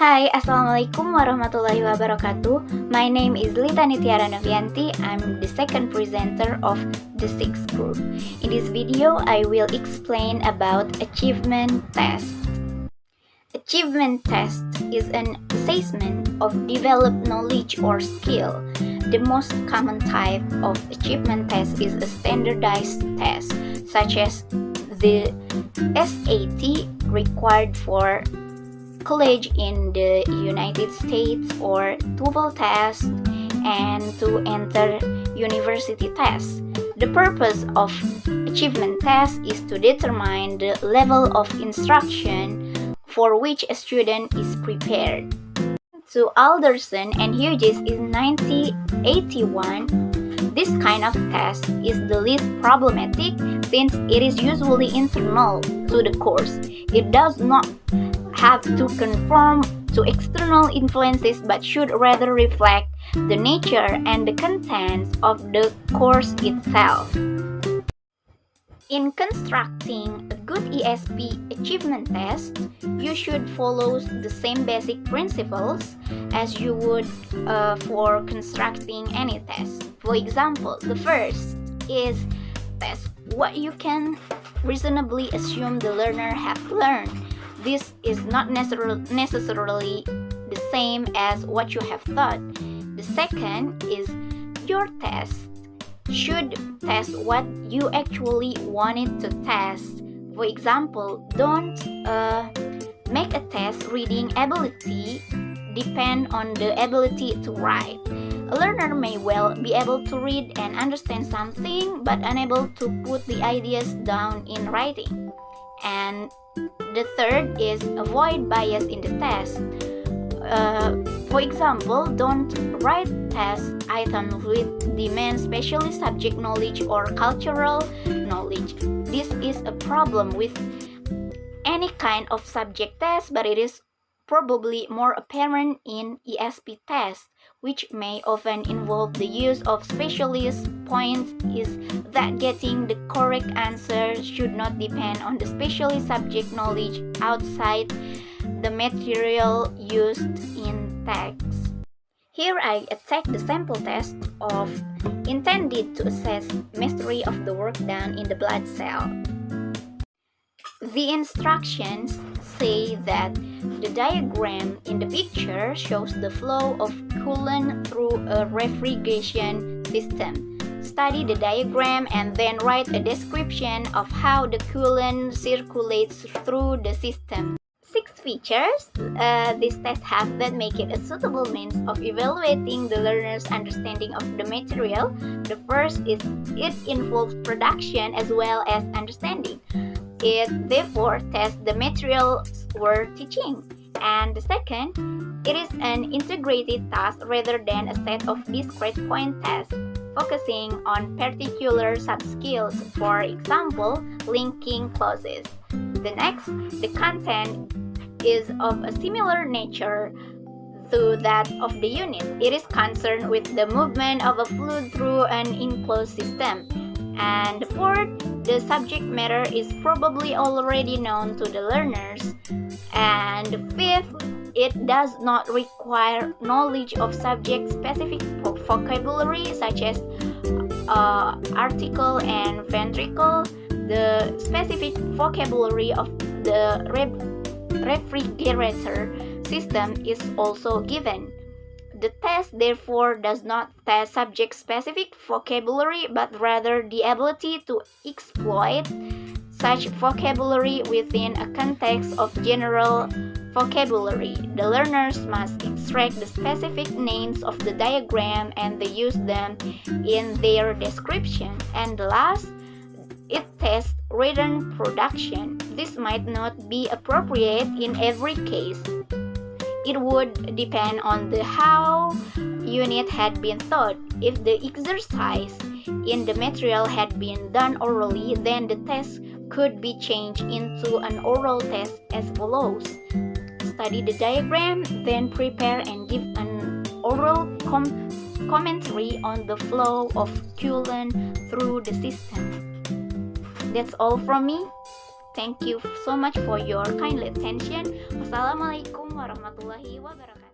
Hi, Assalamualaikum warahmatullahi wabarakatuh. My name is Litany Tiara Nopianti. I'm the second presenter of the sixth group. In this video, I will explain about achievement test. Achievement test is an assessment of developed knowledge or skill. The most common type of achievement test is a standardized test, such as the SAT required for college in the United States, or TOEFL test, and to enter university test. The purpose of achievement test is to determine the level of instruction for which a student is prepared. To Alderson and Hughes in 1981, this kind of test is the least problematic since it is usually internal to the course. It does not have to conform to external influences but should rather reflect the nature and the contents of the course itself. In constructing a good ESP achievement test, you should follow the same basic principles as you would for constructing any test. For example, the first is test what you can reasonably assume the learner have learned. This is not necessarily the same as what you have thought. The second is your test should test what you actually wanted to test. For example, don't make a test reading ability depend on the ability to write. A learner may well be able to read and understand something but unable to put the ideas down in writing. And the third is avoid bias in the test. For example, don't write test items with demand specialist subject knowledge or cultural knowledge. This is a problem with any kind of subject test, but it is probably more apparent in ESP tests, which may often involve the use of specialist. Point is that getting the correct answer should not depend on the specialist subject knowledge outside the material used in text. Here I attack the sample test of intended to assess mastery of the work done in the blood cell. The instructions say that the diagram in the picture shows the flow of coolant through a refrigeration system. Study the diagram and then write a description of how the coolant circulates through the system. 6 features this test has that make it a suitable means of evaluating the learner's understanding of the material. The first is it involves production as well as understanding. It therefore tests the materials we're teaching. And the second, it is an integrated task rather than a set of discrete point tests, focusing on particular sub-skills, for example, linking clauses. The next, the content is of a similar nature to that of the unit. It is concerned with the movement of a fluid through an enclosed system. And the fourth, the subject matter is probably already known to the learners. And the fifth, it does not require knowledge of subject-specific vocabulary such as article and ventricle. The specific vocabulary of the refrigerator system is also given. The test therefore does not test subject-specific vocabulary but rather the ability to exploit such vocabulary within a context of general vocabulary. The learners must extract the specific names of the diagram and they use them in their description. And the last, it tests written production. This might not be appropriate in every case. It would depend on the how unit had been taught. If the exercise in the material had been done orally, then the test could be changed into an oral test as follows. Study the diagram, then prepare and give an oral commentary on the flow of coolant through the system. That's all from me. Thank you so much for your kind attention. Wassalamualaikum warahmatullahi wabarakatuh.